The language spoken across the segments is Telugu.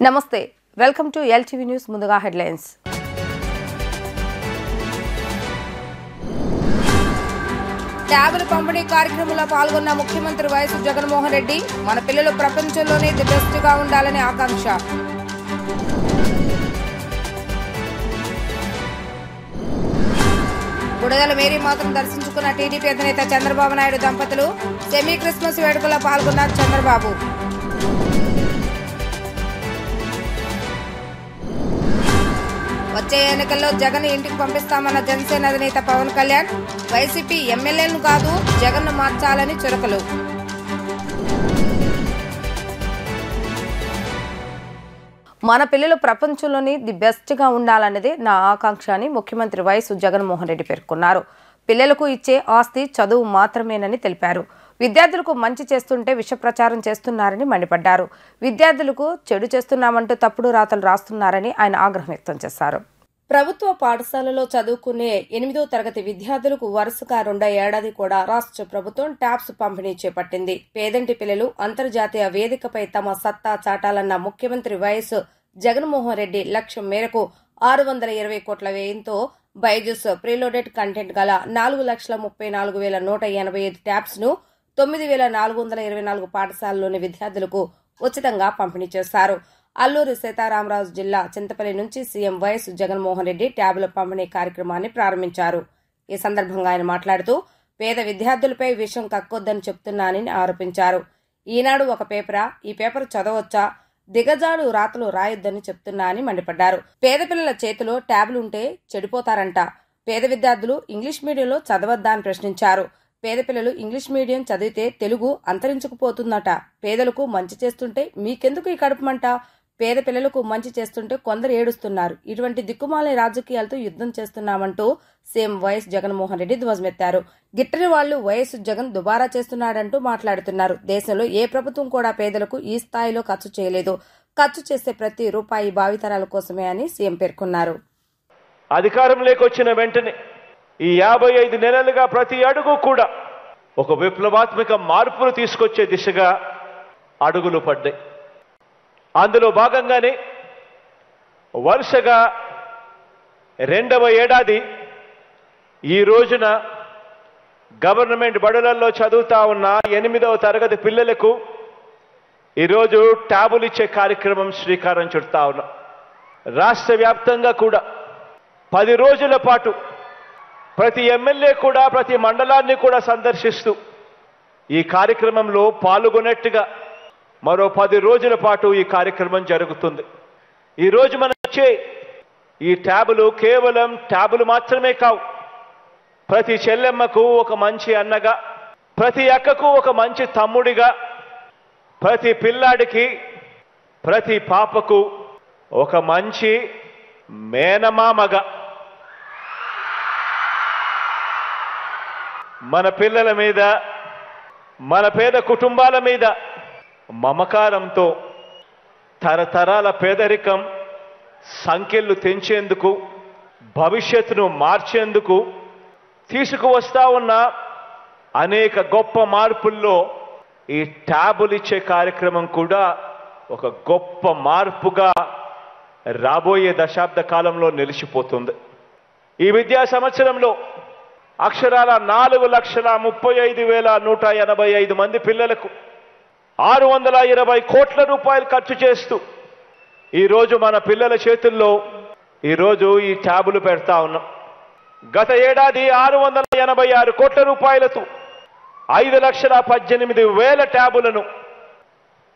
నమస్తే వెల్కమ్ టు ఎల్టీవీ న్యూస్ ముందుగా హెడ్లైన్స్ ట్యాబ్ల పంపిణీ కార్యక్రమంలో పాల్గొన్న ముఖ్యమంత్రి వైఎస్ జగన్మోహన్ రెడ్డి మన పిల్లలు ప్రపంచంలోనే ది బెస్ట్ గా ఉండాలని ఆకాంక్ష గుడదల మేరీ మాతను దర్శించుకున్న టీడీపీ అధినేత చంద్రబాబు నాయుడు దంపతులు సెమీ క్రిస్మస్ వేడుకల్లో పాల్గొన్నారు చంద్రబాబు వచ్చే ఎన్నికల్లో జగన్ ఇంటికి పంపిస్తామన్న జనసేన అధినేత పవన్ కళ్యాణ్ వైసీపీ ఎమ్మెల్యేలను కాదు జగన్ ను మార్చాలని చురకలు మన పిల్లలు ప్రపంచంలోని ది బెస్ట్ గా ఉండాలన్నదే నా ఆకాంక్ష అని ముఖ్యమంత్రి వైఎస్ జగన్మోహన్ రెడ్డి పేర్కొన్నారు. పిల్లలకు ఇచ్చే ఆస్తి చదువు మాత్రమేనని తెలిపారు. విద్యార్థులకు మంచి చేస్తుంటే విష ప్రచారం చేస్తున్నారని మండిపడ్డారు. విద్యార్థులకు చెడు చేస్తున్నామంటూ తప్పుడు రాతలు రాస్తున్నారని ఆయన ఆగ్రహం వ్యక్తం చేశారు. ప్రభుత్వ పాఠశాలలో చదువుకునే 8వ తరగతి విద్యార్థులకు వరుసగా 2వ ఏడాది కూడా రాష్ట్ర ప్రభుత్వం ట్యాబ్స్ పంపిణీ చేపట్టింది. పేదంటి పిల్లలు అంతర్జాతీయ వేదికపై తమ సత్తా చాటాలన్న ముఖ్యమంత్రి వైఎస్ జగన్మోహన్ రెడ్డి లక్ష్యం మేరకు 620 కోట్ల వ్యయంతో బైజూస్ ప్రీలోడెడ్ కంటెంట్ గల 4,34,185 ట్యాబ్స్ ను 9,424 పాఠశాలలోని విద్యార్థులకు ఉచితంగా పంపిణీ చేశారు. అల్లూరి సీతారామరాజు జిల్లా చింతపల్లి నుంచి సీఎం వైఎస్ జగన్మోహన్ రెడ్డి ట్యాబ్ల పంపిణీ కార్యక్రమాన్ని ప్రారంభించారు. ఈ సందర్భంగా ఆయన మాట్లాడుతూ పేద విద్యార్థులపై విషం కక్కొద్దని చెప్తున్నానని ఆరోపించారు. ఈనాడు ఒక పేపరా, ఈ పేపర్ చదవచ్చా, దిగజాడు రాతలు రాయొద్దని చెప్తున్నా అని మండిపడ్డారు. పేద పిల్లల చేతిలో ట్యాబ్లుంటే చెడిపోతారంట. పేద విద్యార్థులు ఇంగ్లీష్ మీడియంలో చదవద్దా అని ప్రశ్నించారు. పేద పిల్లలు ఇంగ్లీష్ మీడియం చదివితే తెలుగు అంతరించుకుపోతుందట. పేదలకు మంచి చేస్తుంటే మీకెందుకు ఈ కడుపుమంట? పేద పిల్లలకు మంచి చేస్తుంటే కొందరు ఏడుస్తున్నారు. ఇటువంటి దిక్కుమాలిన రాజకీయాలతో యుద్ధం చేస్తున్నామంటూ సీఎం వైఎస్ జగన్మోహన్ రెడ్డి ధ్వజమెత్తారు. గిట్టని వాళ్లు వైఎస్ జగన్ దుబారా చేస్తున్నాడంటూ మాట్లాడుతున్నారు. దేశంలో ఏ ప్రభుత్వం కూడా పేదలకు ఈ స్థాయిలో ఖర్చు చేయలేదు. ఖర్చు చేసే ప్రతి రూపాయి భావితరాల కోసమే అని సీఎం పేర్కొన్నారు. అధికారంలోకి వచ్చిన వెంటనే ఈ 55 నెలలుగా ప్రతి అడుగు కూడా ఒక విప్లవాత్మక మార్పును తీసుకొచ్చే దిశగా అడుగులు పడ్డాయి. అందులో భాగంగానే వరుసగా 2వ ఏడాది ఈ రోజున గవర్నమెంట్ బడులలో చదువుతా ఉన్న 8వ తరగతి పిల్లలకు ఈరోజు ట్యాబులు ఇచ్చే కార్యక్రమం శ్రీకారం చుడతా ఉన్నాం. రాష్ట్ర వ్యాప్తంగా కూడా 10 రోజుల పాటు ప్రతి ఎమ్మెల్యే కూడా ప్రతి మండలాన్ని కూడా సందర్శిస్తూ ఈ కార్యక్రమంలో పాల్గొన్నట్టుగా మరో 10 రోజుల పాటు ఈ కార్యక్రమం జరుగుతుంది. ఈరోజు మనం వచ్చే ఈ ట్యాబులు కేవలం ట్యాబులు మాత్రమే కావు. ప్రతి చెల్లెమ్మకు ఒక మంచి అన్నగా, ప్రతి అక్కకు ఒక మంచి తమ్ముడిగా, ప్రతి పిల్లాడికి ప్రతి పాపకు ఒక మంచి మేనమామగా మన పిల్లల మీద, మన పేద కుటుంబాల మీద మమకారంతో తరతరాల పేదరికం సంఖ్యలు తెంచేందుకు, భవిష్యత్తును మార్చేందుకు తీసుకువస్తా ఉన్న అనేక గొప్ప మార్పుల్లో ఈ ట్యాబులు ఇచ్చే కార్యక్రమం కూడా ఒక గొప్ప మార్పుగా రాబోయే దశాబ్ద కాలంలో నిలిచిపోతుంది. ఈ విద్యా సంవత్సరంలో అక్షరాల 4,35,185 మంది పిల్లలకు 620 కోట్ల రూపాయలు ఖర్చు చేస్తూ ఈరోజు మన పిల్లల చేతుల్లో ఈరోజు ఈ ట్యాబులు పెడతా ఉన్నాం. గత ఏడాది 686 కోట్ల రూపాయలతో 5,18,000 ట్యాబులను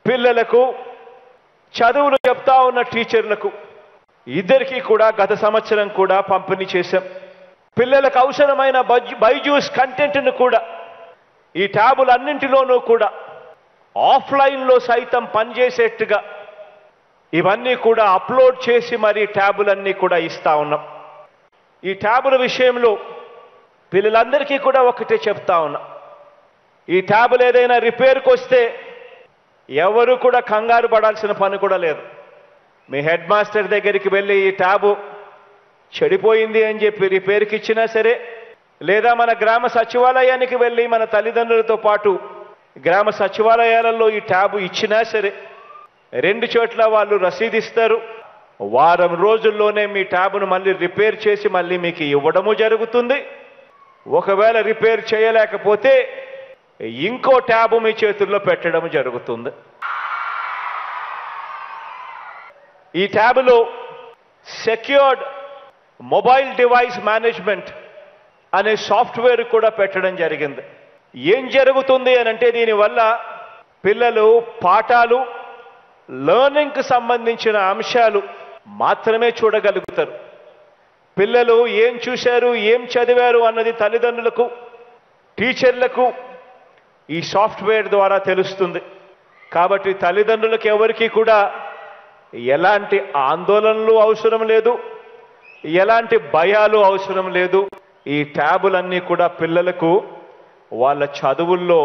పిల్లలకు, చదువులు చెప్తా ఉన్న టీచర్లకు ఇద్దరికీ కూడా గత సంవత్సరం కూడా పంపిణీ చేశాం. పిల్లలకు అవసరమైన బైజూస్ కంటెంట్ను కూడా ఈ ట్యాబులన్నింటిలోనూ కూడా ఆఫ్లైన్లో సైతం పనిచేసేట్టుగా ఇవన్నీ కూడా అప్లోడ్ చేసి మరి ట్యాబులన్నీ కూడా ఇస్తా ఉన్నాం. ఈ ట్యాబుల విషయంలో పిల్లలందరికీ కూడా ఒకటే చెప్తా ఉన్నా, ఈ ట్యాబులు ఏదైనా రిపేర్కి వస్తే ఎవరు కూడా కంగారు పడాల్సిన పని కూడా లేదు. మీ హెడ్ మాస్టర్ దగ్గరికి వెళ్ళి ఈ ట్యాబు చెడిపోయింది అని చెప్పి రిపేర్కి ఇచ్చినా సరే, లేదా మన గ్రామ సచివాలయానికి వెళ్ళి మన తల్లిదండ్రులతో పాటు గ్రామ సచివాలయాలలో ఈ ట్యాబు ఇచ్చినా సరే, 2 చోట్ల వాళ్ళు రసీదిస్తారు. వారం రోజుల్లోనే మీ ట్యాబ్ను మళ్ళీ రిపేర్ చేసి మళ్ళీ మీకు ఇవ్వడము జరుగుతుంది. ఒకవేళ రిపేర్ చేయలేకపోతే ఇంకో ట్యాబ్ మీ చేతుల్లో పెట్టడం జరుగుతుంది. ఈ ట్యాబ్లో సెక్యూర్డ్ మొబైల్ డివైస్ మేనేజ్మెంట్ అనే సాఫ్ట్వేర్ కూడా పెట్టడం జరిగింది. ఏం జరుగుతుంది అని అంటే దీనివల్ల పిల్లలు పాఠాలు లెర్నింగ్కి సంబంధించిన అంశాలు మాత్రమే చూడగలుగుతారు. పిల్లలు ఏం చూశారు, ఏం చదివారు అన్నది తల్లిదండ్రులకు, టీచర్లకు ఈ సాఫ్ట్వేర్ ద్వారా తెలుస్తుంది. కాబట్టి తల్లిదండ్రులకు ఎవరికి కూడా ఎలాంటి ఆందోళనలు అవసరం లేదు, ఎలాంటి భయాలు అవసరం లేదు. ఈ ట్యాబులన్నీ కూడా పిల్లలకు వాళ్ళ చదువుల్లో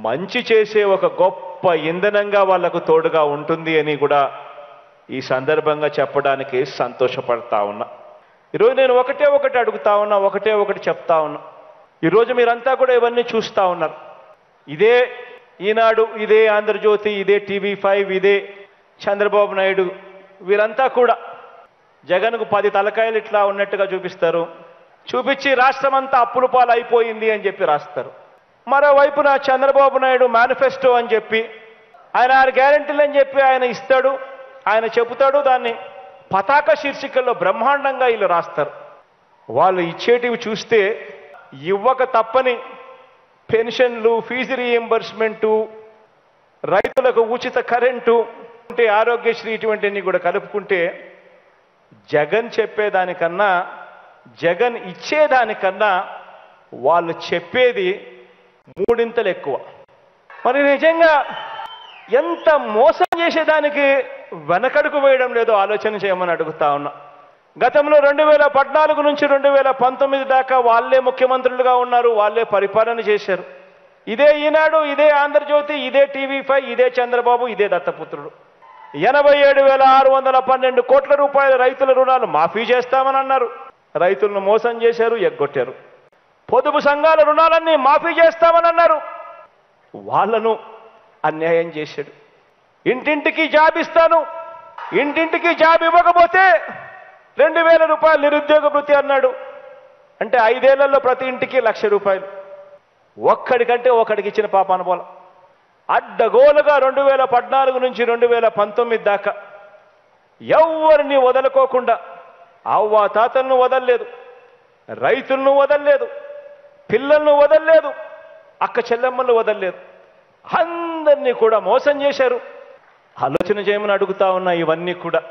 మంచి చేసే ఒక గొప్ప ఇంధనంగా వాళ్లకు తోడుగా ఉంటుంది అని కూడా ఈ సందర్భంగా చెప్పడానికి సంతోషపడతా ఉన్నా. ఈరోజు నేను ఒకటి అడుగుతా ఉన్నా, ఒకటి చెప్తా ఉన్నా. ఈరోజు మీరంతా కూడా ఇవన్నీ చూస్తూ ఉన్నారు. ఇదే ఈనాడు, ఇదే ఆంధ్రజ్యోతి, ఇదే TV5, ఇదే చంద్రబాబు నాయుడు, వీరంతా కూడా జగన్కు 10 తలకాయలు ఇట్లా ఉన్నట్టుగా చూపిస్తారు. చూపించి రాష్ట్రం అంతా అప్పుల పాలు అయిపోయింది అని చెప్పి రాస్తారు. మరోవైపున చంద్రబాబు నాయుడు మేనిఫెస్టో అని చెప్పి ఆయన 6 గ్యారెంటీలు అని చెప్పి ఆయన ఇస్తాడు, ఆయన చెబుతాడు. దాన్ని పతాక శీర్షికల్లో బ్రహ్మాండంగా వీళ్ళు రాస్తారు. వాళ్ళు ఇచ్చేటివి చూస్తే ఇవ్వక తప్పని పెన్షన్లు, ఫీజు రీఎంబర్స్మెంటు, రైతులకు ఉచిత కరెంటు, ఆరోగ్యశ్రీ ఇటువంటివన్నీ కూడా కలుపుకుంటే జగన్ చెప్పేదానికన్నా, జగన్ ఇచ్చేదానికన్నా వాళ్ళు చెప్పేది 3 ఎక్కువ. మరి నిజంగా ఎంత మోసం చేసేదానికి వెనకడుగు వేయడం లేదో ఆలోచన చేయమని అడుగుతా ఉన్నా. గతంలో 2014 నుంచి 2019 దాకా వాళ్ళే ముఖ్యమంత్రులుగా ఉన్నారు, వాళ్ళే పరిపాలన చేశారు. ఇదే ఈనాడు, ఇదే ఆంధ్రజ్యోతి, ఇదే TV5, ఇదే చంద్రబాబు, ఇదే దత్తపుత్రుడు 87,612 కోట్ల రూపాయల రైతుల రుణాలు మాఫీ చేస్తామని అన్నారు. రైతులను మోసం చేశారు, ఎగ్గొట్టారు. పొదుపు సంఘాల రుణాలన్నీ మాఫీ చేస్తామని అన్నారు, వాళ్ళను అన్యాయం చేశాడు. ఇంటింటికి జాబ్ ఇస్తాను, ఇంటింటికి జాబ్ ఇవ్వకపోతే 2,000 రూపాయలు నిరుద్యోగ భృతి అన్నాడు. అంటే 5 ఏళ్లలో ప్రతి ఇంటికి 1,00,000 రూపాయలు. ఒక్కడికంటే ఒకడికి ఇచ్చిన పాపాన పోల. అడ్డగోలుగా 2014 నుంచి 2019 దాకా ఎవరిని వదలుకోకుండా అవ్వ తాతలను వదలలేదు, రైతులను వదలలేదు, పిల్లలను వదలలేదు, అక్క చెల్లెమ్మలను వదలలేదు, అందరినీ కూడా మోసం చేశారు. ఆలోచన చేయమని అడుగుతా ఉన్నా. ఇవన్నీ కూడా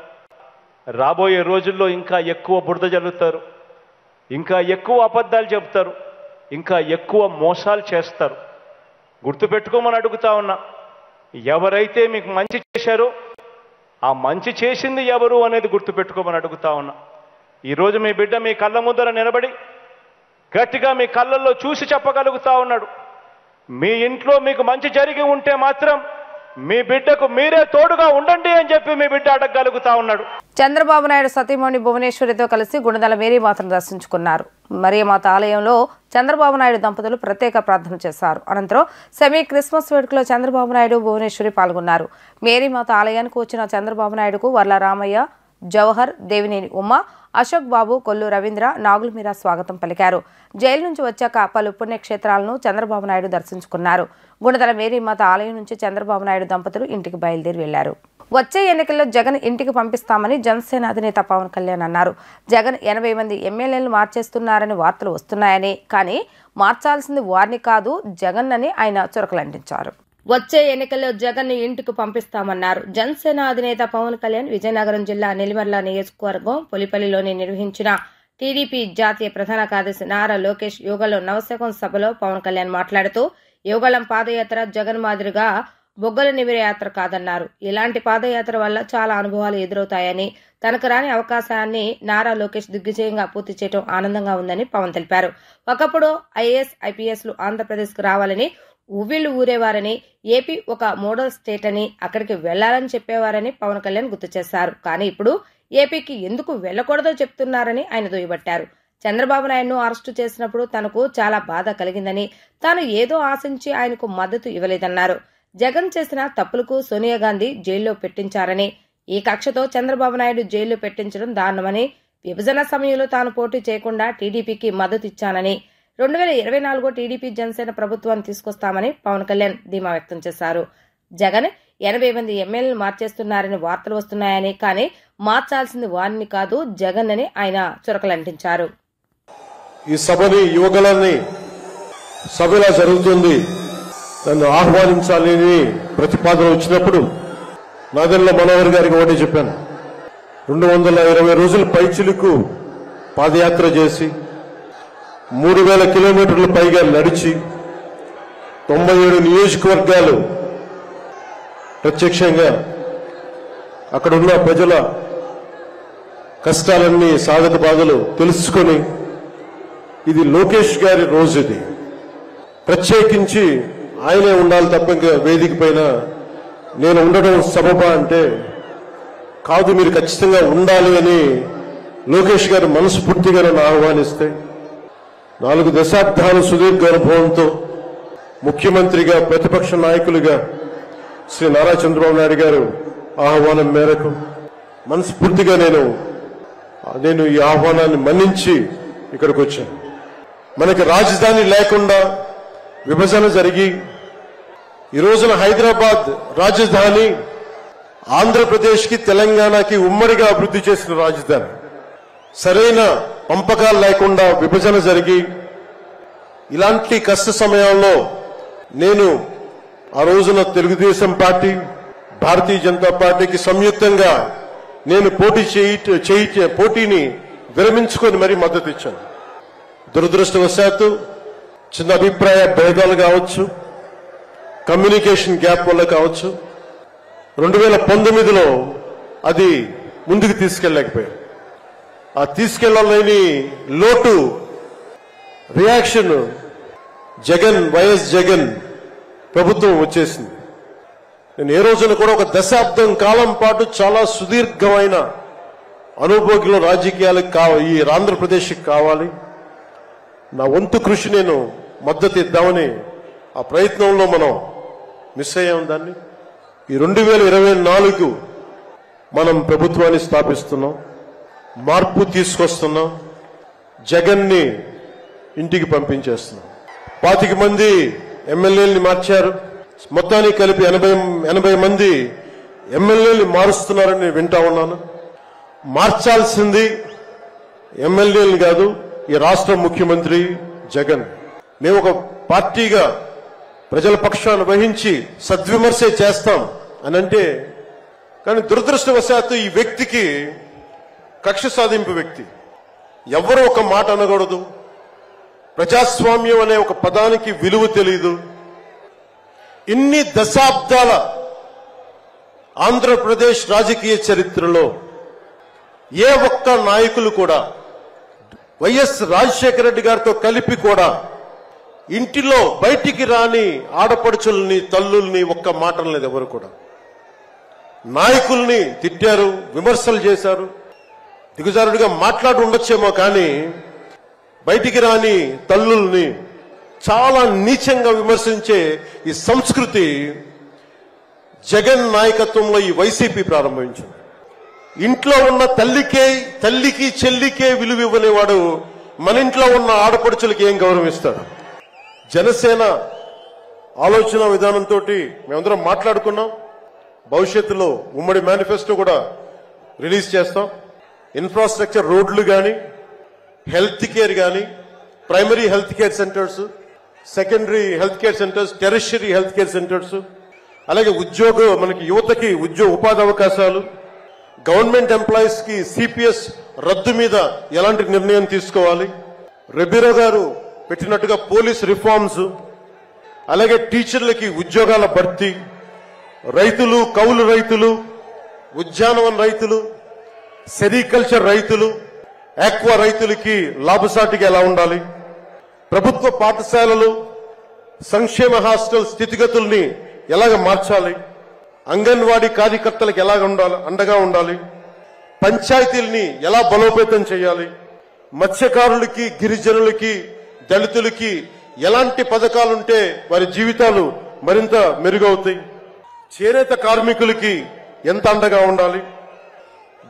రాబోయే రోజుల్లో ఇంకా ఎక్కువ బురద జల్లుతారు, ఇంకా ఎక్కువ అబద్ధాలు చెబుతారు, ఇంకా ఎక్కువ మోసాలు చేస్తారు. గుర్తుపెట్టుకోమని అడుగుతా ఉన్నా. ఎవరైతే మీకు మంచి చేశారో ఆ మంచి చేసింది ఎవరు అనేది గుర్తుపెట్టుకోమని అడుగుతా ఉన్నా. ఈరోజు మీ బిడ్డ మీ కళ్ళ ముందర నిలబడి గట్టిగా మీ కళ్ళల్లో చూసి చెప్పగలుగుతా ఉన్నాడు. మీ ఇంట్లో మీకు మంచి జరిగి ఉంటే మాత్రం మీ బిడ్డకు మీరే తోడుగా ఉండండి అని చెప్పి మీ బిడ్డ అడగగలుగుతా ఉన్నాడు. చంద్రబాబు నాయుడు సతీమణి భువనేశ్వరితో కలిసి గుణదల మేరీమాతను దర్శించుకున్నారు. మరియమాత ఆలయంలో చంద్రబాబు నాయుడు దంపతులు ప్రత్యేక ప్రార్థన చేశారు. అనంతరం సెమీ క్రిస్మస్ వేడుకలో చంద్రబాబు నాయుడు, భువనేశ్వరి పాల్గొన్నారు. మేరీమాత ఆలయానికి వచ్చిన చంద్రబాబు నాయుడుకు వర్ల రామయ్య, జవహర్, దేవినేని ఉమ్మ, అశోక్ బాబు, కొల్లు రవీంద్ర, నాగుల మీరా స్వాగతం పలికారు. జైలు నుంచి వచ్చాక పలు పుణ్యక్షేత్రాలను చంద్రబాబు నాయుడు దర్శించుకున్నారు. గుణదల మేరీమాత ఆలయం నుంచి చంద్రబాబు నాయుడు దంపతులు ఇంటికి బయలుదేరి వెళ్లారు. వచ్చే ఎన్నికల్లో జగన్ ఇంటికి పంపిస్తామని జనసేన అధినేత పవన్ కళ్యాణ్ అన్నారు. జగన్ 80 మంది ఎమ్మెల్యేలను మార్చేస్తున్నారని వార్తలు వస్తున్నాయని, కానీ మార్చాల్సింది వారిని కాదు జగన్ అని ఆయన చురకలంటించారు. వచ్చే ఎన్నికల్లో జగన్ ని ఇంటికి పంపిస్తామన్నారు. జనసేన అధినేత పవన్ కళ్యాణ్ విజయనగరం జిల్లా నెల్లిమర్ల నియోజకవర్గం పొలిపల్లిలోని నిర్వహించిన టీడీపీ జాతీయ ప్రధాన కార్యదర్శి నారా లోకేష్ యువగళం నవశకం సభలో పవన్ కళ్యాణ్ మాట్లాడుతూ యువగళం పాదయాత్ర జగన్ మాదిరిగా బొగ్గల నిమిరే యాత్ర కాదన్నారు. ఇలాంటి పాదయాత్ర వల్ల చాలా అనుభవాలు ఎదురవుతాయని, తనకు రాని అవకాశాన్ని నారా లోకేష్ దిగ్విజయంగా పూర్తి చేయడం ఆనందంగా ఉందని పవన్ తెలిపారు. ఒకప్పుడు ఐఏఎస్, ఐపీఎస్లు ఆంధ్రప్రదేశ్కు రావాలని ఉవ్విళ్లు ఊరేవారని, ఏపీ ఒక మోడల్ స్టేట్ అని, అక్కడికి వెళ్లాలని చెప్పేవారని పవన్ కళ్యాణ్ గుర్తు చేశారు. కానీ ఇప్పుడు ఏపీకి ఎందుకు వెళ్లకూడదో చెప్తున్నారని ఆయన దుయ్యబట్టారు. చంద్రబాబు నాయుడును అరెస్టు చేసినప్పుడు తనకు చాలా బాధ కలిగిందని, తాను ఏదో ఆశించి ఆయనకు మద్దతు ఇవ్వలేదన్నారు. జగన్ చేసిన తప్పులకు సోనియా గాంధీ జైల్లో పెట్టించారని, ఈ కక్షతో చంద్రబాబు నాయుడు జైల్లో పెట్టించడం దారుణమని, విభజన సమయంలో తాను పోటీ చేయకుండా టీడీపీకి మద్దతిచ్చానని, 2024 టీడీపీ జనసేన ప్రభుత్వాన్ని తీసుకొస్తామని పవన్ కళ్యాణ్ ధీమా వ్యక్తం చేశారు. జగన్ 80 మంది ఎమ్మెల్యేలు మార్చేస్తున్నారని వార్తలు వస్తున్నాయని, కానీ మార్చాల్సింది వారిని కాదు జగన్ అని ఆయన చురకలంటించారు. ఈ సభని యువకులని సభ ఇలా జరుగుతుంది, నన్ను ఆహ్వానించాలని ప్రతిపాదన వచ్చినప్పుడు నాదెండ్ల మనోహర్ గారికి ఒకటి చెప్పాను. 220 రోజుల పైచిలుకు పాదయాత్ర చేసి 3000 కిలోమీటర్ల పైగా నడిచి 97 నియోజకవర్గాలు ప్రత్యక్షంగా అక్కడున్న ప్రజల కష్టాలన్నీ సాధక బాధలు తెలుసుకొని, ఇది లోకేష్ గారి రోజు, ఇది ప్రత్యేకించి ఆయనే ఉండాలి తప్ప ఇంకా వేదిక పైన నేను ఉండడం సబబా అంటే కాదు, మీరు ఖచ్చితంగా ఉండాలి అని లోకేష్ గారు మనస్ఫూర్తిగా నన్ను ఆహ్వానిస్తే 4 దశాబ్దాల సుదీర్ఘ అనుభవంతో ముఖ్యమంత్రిగా ప్రతిపక్ష నాయకులుగా శ్రీ నారా చంద్రబాబు నాయుడు గారు ఆహ్వానం మేరకు మనస్ఫూర్తిగా నేను ఈ ఆహ్వానాన్ని మన్నించి ఇక్కడికి వచ్చాను. మనకి రాజధాని లేకుండా విభజన జరిగి ఈ రోజున హైదరాబాద్ రాజధాని ఆంధ్రప్రదేశ్కి తెలంగాణకి ఉమ్మడిగా అభివృద్ధి చేసిన రాజధాని, సరైన పంపకాలు లేకుండా విభజన జరిగి ఇలాంటి కష్ట సమయాల్లో నేను ఆ రోజున తెలుగుదేశం పార్టీ, భారతీయ జనతా పార్టీకి సంయుక్తంగా నేను పోటీని విరమించుకొని మరీ మద్దతు ఇచ్చాను. దురదృష్టవశాత్తు చిన్న అభిప్రాయ భేదాలు కావచ్చు, కమ్యూనికేషన్ గ్యాప్ వల్ల కావచ్చు 2019లో అది ముందుకు తీసుకెళ్ళలేకపోయాం. ఆ తీసుకెళ్లలేని లోటు రియాక్షన్ వైఎస్ జగన్ ప్రభుత్వం వచ్చేసింది. నేను ఏ రోజున కూడా ఒక దశాబ్దం కాలం పాటు చాలా సుదీర్ఘమైన అనుభోగిలో రాజకీయాలకు ఈ ఆంధ్రప్రదేశ్కి కావాలి, నా వంతు కృషి నేను మద్దతు ఇద్దామని ఆ ప్రయత్నంలో మనం మిస్ అయ్యాం. దాన్ని ఈ 2024 మనం ప్రభుత్వాన్ని స్థాపిస్తున్నాం, మార్పు తీసుకొస్తున్నాం, జగన్ని ఇంటికి పంపించేస్తున్నాం. 25 మంది ఎమ్మెల్యేలని మార్చారు, మొత్తానికి కలిపి 80 మంది ఎమ్మెల్యేలు మారుస్తున్నారని నేను వింటా ఉన్నాను. మార్చాల్సింది ఎమ్మెల్యేలు కాదు, ఈ రాష్ట్ర ముఖ్యమంత్రి జగన్. మేము ఒక పార్టీగా ప్రజల పక్షాన్ని వహించి సద్విమర్శ చేస్తాం అని అంటే, కానీ దురదృష్టవశాత్తు ఈ వ్యక్తికి కక్ష సాధింపు వ్యక్తి, ఎవరు ఒక మాట అనకూడదు, ప్రజాస్వామ్యం అనే ఒక పదానికి విలువ తెలియదు. ఇన్ని దశాబ్దాల ఆంధ్రప్రదేశ్ రాజకీయ చరిత్రలో ఏ ఒక్క నాయకులు కూడా వైఎస్ రాజశేఖర రెడ్డి గారితో కలిపి కూడా ఇంటిలో బయటికి రాని ఆడపడుచుల్ని, తల్లుల్ని ఒక్క మాట లేదు. ఎవరు కూడా నాయకుల్ని తిట్టారు, విమర్శలు చేశారు, దిగజారుడిగా మాట్లాడి ఉండొచ్చేమో, కానీ బయటికి రాని తల్లుల్ని చాలా నీచంగా విమర్శించే ఈ సంస్కృతి జగన్ నాయకత్వంలో ఈ వైసీపీ ప్రారంభించింది. ఇంట్లో ఉన్న తల్లికి చెల్లికే విలువ ఇవ్వనేవాడు మన ఇంట్లో ఉన్న ఆడపడుచులకి ఏం గౌరవిస్తాడు? జనసేన ఆలోచన విధానంతో మేమందరం మాట్లాడుకున్నాం. భవిష్యత్తులో ఉమ్మడి మేనిఫెస్టో కూడా రిలీజ్ చేస్తాం. ఇన్ఫ్రాస్ట్రక్చర్, రోడ్లు కానీ, హెల్త్ కేర్ కానీ, primary health care centres, secondary health care centres, tertiary health care centres, అలాగే మనకి యువతకి ఉపాధి అవకాశాలు, గవర్నమెంట్ ఎంప్లాయీస్ కి సిపిఎస్ రద్దు మీద ఎలాంటి నిర్ణయం తీసుకోవాలి, రెబీరో గారు పెట్టినట్టుగా పోలీస్ రిఫార్మ్స్, అలాగే టీచర్లకి ఉద్యోగాల భర్తీ, రైతులు, కౌలు రైతులు, ఉద్యానవన రైతులు, సెరికల్చర్ రైతులు, ఆక్వా రైతులకి లాభసాటిగా ఎలా ఉండాలి, ప్రభుత్వ పాఠశాలలు, సంక్షేమ హాస్టల్ స్థితిగతుల్ని ఎలాగ మార్చాలి, అంగన్వాడీ కార్యకర్తలకు ఎలాగ అండగా ఉండాలి, పంచాయతీల్ని ఎలా బలోపేతం చేయాలి, మత్స్యకారులకి, గిరిజనులకి, దళితులకి ఎలాంటి పథకాలుంటే వారి జీవితాలు మరింత మెరుగవుతాయి. చేనేత కార్మికులకి ఎంత అండగా ఉండాలి,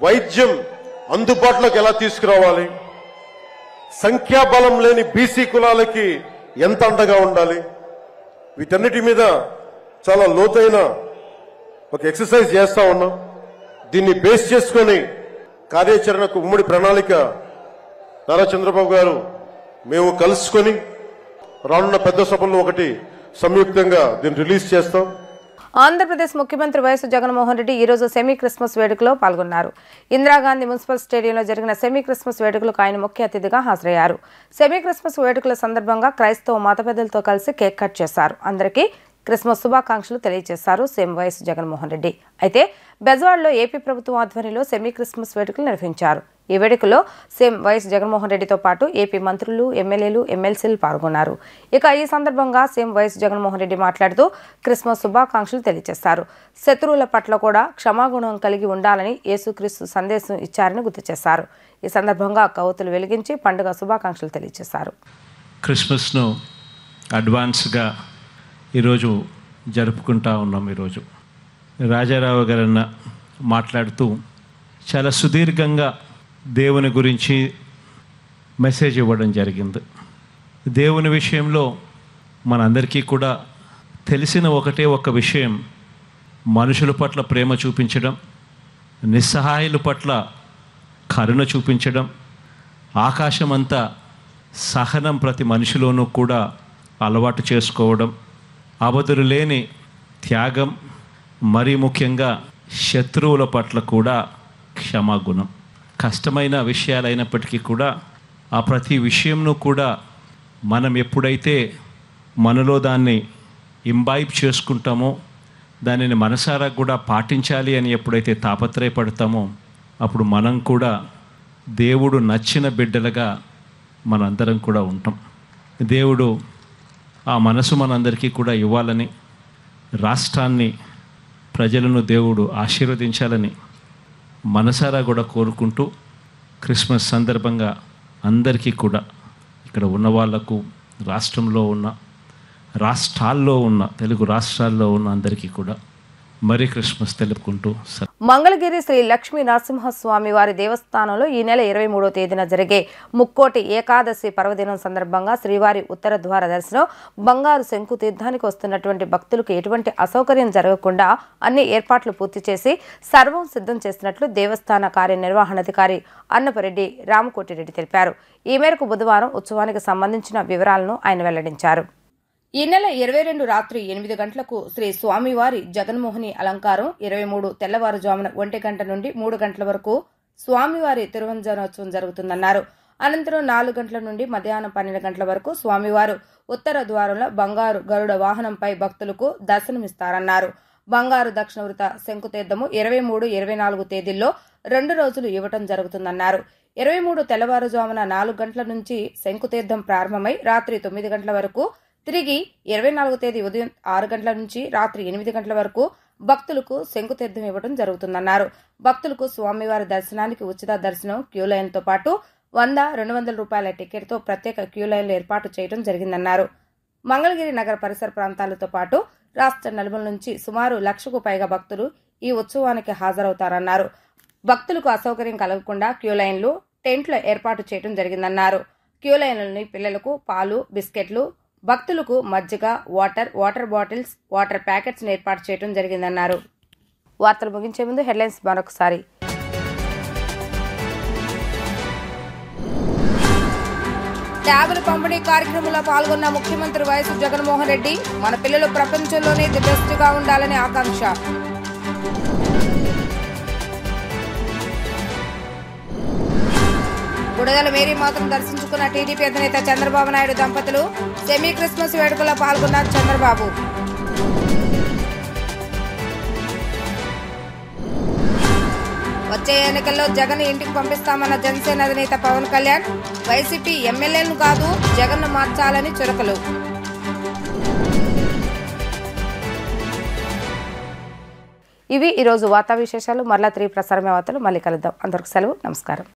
వైద్యం అందుబాటులోకి ఎలా తీసుకురావాలి, సంఖ్యాబలం లేని బీసీ కులాలకి ఎంత అండగా ఉండాలి, వీటన్నిటి మీద చాలా లోతైన ఒక ఎక్సర్సైజ్ చేస్తా ఉన్నాం. దీన్ని బేస్ చేసుకొని కార్యాచరణకు ఉమ్మడి ప్రణాళిక నారా చంద్రబాబు గారు మేము కలుసుకొని రానున్న పెద్ద సభల్లో ఒకటి సంయుక్తంగా దీన్ని రిలీజ్ చేస్తాం. ఆంధ్రప్రదేశ్ ముఖ్యమంత్రి వైఎస్ జగన్మోహన్ రెడ్డి ఈ రోజు సెమీ క్రిస్మస్ వేడుకలో పాల్గొన్నారు. ఇందిరాగాంధీ మున్సిపల్ స్టేడియంలో జరిగిన సెమీ క్రిస్మస్ వేడుకలకు ఆయన ముఖ్య అతిథిగా హాజరయ్యారు. సెమీ క్రిస్మస్ వేడుకల సందర్భంగా క్రైస్తవ మత పెద్దలతో కలిసి కేక్ కట్ చేశారు. అందరికీ క్రిస్మస్ శుభాకాంక్షలు తెలియజేశారు సీఎం వైఎస్ జగన్మోహన్ రెడ్డి. అయితే బెజవాడలో ఏపీ ప్రభుత్వం ఆధ్వర్యంలో సెమీ క్రిస్మస్ వేడుకలు నిర్వహించారు. ఈ వేడుకలో సీఎం వైఎస్ జగన్మోహన్ రెడ్డితో పాటు ఏపీ మంత్రులు, ఎమ్మెల్యేలు, ఎమ్మెల్సీలు పాల్గొన్నారు. ఇక ఈ సందర్భంగా సీఎం వైఎస్ జగన్మోహన్ రెడ్డి మాట్లాడుతూ క్రిస్మస్ శుభాకాంక్షలు తెలియజేశారు. శత్రువుల పట్ల కూడా క్షమాగుణం కలిగి ఉండాలని యేసుక్రీస్తు సందేశం ఇచ్చారని గుర్తు చేశారు. ఈ సందర్భంగా కవ్వొత్తులు వెలిగించి పండుగ శుభాకాంక్షలు తెలియజేశారు. క్రిస్మస్ను అడ్వాన్స్గా ఈరోజు జరుపుకుంటా ఉన్నాం. ఈరోజు రాజారావు గారన్న మాట్లాడుతూ చాలా సుదీర్ఘంగా దేవుని గురించి మెసేజ్ ఇవ్వడం జరిగింది. దేవుని విషయంలో మనందరికీ కూడా తెలిసిన ఒకటే ఒక విషయం, మనుషుల పట్ల ప్రేమ చూపించడం, నిస్సహాయుల పట్ల కరుణ చూపించడం, ఆకాశమంతా సహనం ప్రతి మనిషిలోనూ కూడా అలవాటు చేసుకోవడం, అవధులు లేని త్యాగం, మరీ ముఖ్యంగా శత్రువుల పట్ల కూడా క్షమాగుణం. కష్టమైన విషయాలైనప్పటికీ కూడా ఆ ప్రతి విషయంను కూడా మనం ఎప్పుడైతే మనలో దాన్ని ఇంబైబ్ చేసుకుంటామో, దానిని మనసారా కూడా పాటించాలి అని ఎప్పుడైతే తాపత్రయపడతామో, అప్పుడు మనం కూడా దేవుడు నచ్చిన బిడ్డలుగా మనందరం కూడా ఉంటాం. దేవుడు ఆ మనసు మనందరికీ కూడా ఇవ్వాలని, రాష్ట్రాన్ని, ప్రజలను దేవుడు ఆశీర్వదించాలని మనసారా కూడా కోరుకుంటూ, క్రిస్మస్ సందర్భంగా అందరికీ కూడా, ఇక్కడ ఉన్న వాళ్లకు, రాష్ట్రంలో ఉన్న, రాష్ట్రాల్లో ఉన్న, తెలుగు రాష్ట్రాల్లో ఉన్న అందరికీ కూడా మరీ క్రిస్మస్ తెలుపుకుంటూ. మంగళగిరి శ్రీ లక్ష్మీ నరసింహస్వామి వారి దేవస్థానంలో ఈ నెల 23వ తేదీన జరిగే ముక్కోటి ఏకాదశి పర్వదినం సందర్భంగా శ్రీవారి ఉత్తర ద్వార దర్శనం, బంగారు శంకు తీర్థానికి వస్తున్నటువంటి భక్తులకు ఎటువంటి అసౌకర్యం జరగకుండా అన్ని ఏర్పాట్లు పూర్తి చేసి సర్వం సిద్ధం చేసినట్లు దేవస్థాన కార్యనిర్వహణాధికారి అన్నపరెడ్డి రామకోటిరెడ్డి తెలిపారు. ఈ మేరకు బుధవారం ఉత్సవానికి సంబంధించిన వివరాలను ఆయన వెల్లడించారు. ఈ నెల 22 రాత్రి 8 గంటలకు శ్రీ స్వామివారి జగన్మోహిని అలంకారం, 23 తెల్లవారుజామున 1 గంట నుండి 3 గంటల వరకు స్వామివారి తిరువంజనోత్సవం జరుగుతుందన్నారు. అనంతరం 4 గంటల నుండి మధ్యాహ్నం 12 గంటల వరకు స్వామివారు ఉత్తర ద్వారంలో బంగారు గరుడ వాహనంపై భక్తులకు దర్శనమిస్తారన్నారు. బంగారు దక్షిణవృత శంకుతీర్థము 23, 24 తేదీల్లో 2 రోజులు ఇవ్వటం జరుగుతుందన్నారు. 23 తెల్లవారుజామున 4 గంటల నుంచి శంకుతీర్థం ప్రారంభమై రాత్రి 9 గంటల వరకు, తిరిగి 24 తేదీ ఉదయం 6 గంటల నుంచి రాత్రి 8 గంటల వరకు భక్తులకు శంకుతీర్థం ఇవ్వడం జరుగుతుందన్నారు. భక్తులకు స్వామివారి దర్శనానికి ఉచిత దర్శనం, క్యూ లైన్తో పాటు 100, 200 రూపాయల టికెట్తో ప్రత్యేక క్యూ లైన్లు ఏర్పాటు చేయడం జరిగిందన్నారు. మంగళగిరి నగర పరిసర ప్రాంతాలతో పాటు రాష్ట్ర నలుమూల నుంచి సుమారు 1,00,000కు పైగా భక్తులు ఈ ఉత్సవానికి హాజరవుతారన్నారు. భక్తులకు అసౌకర్యం కలగకుండా క్యూ లైన్లు, టెంట్లు ఏర్పాటు చేయడం జరిగిందన్నారు. క్యూ లైన్లని పిల్లలకు పాలు, బిస్కెట్లు, భక్తులకు మజ్జిగ, వాటర్ బాటిల్స్, వాటర్ ప్యాకెట్స్ ఏర్పాటు చేయడం జరిగిందన్నారు. వార్తలు ముగించే ముందు హెడ్లైన్స్ మరొకసారి. ట్యాబుల పంపిణీ కార్యక్రమంలో పాల్గొన్న ముఖ్యమంత్రి వైఎస్ జగన్మోహన్ రెడ్డి, మన పిల్లలు ప్రపంచంలోనే ది బెస్ట్ గా ఉండాలని ఆకాంక్ష. గుడదల మేరీ మాతను దర్శించుకున్న టీడీపీ అధినేత చంద్రబాబు నాయుడు దంపతులు, సెమీ క్రిస్మస్ వేడుకలో పాల్గొన్నారు చంద్రబాబు. వచ్చే ఎన్నికల్లో జగన్ ఇంటికి పంపిస్తామన్న జనసేన అధినేత పవన్ కళ్యాణ్, వైసీపీ ఎమ్మెల్యేలను కాదు జగన్ను మార్చాలని చురకలు. ఇవి ఈరోజు వార్తా విశేషాలు. మరలా 3 ప్రసారమే వార్తలు మళ్ళీ కలుద్దాం. అందరికి సెలవు, నమస్కారం.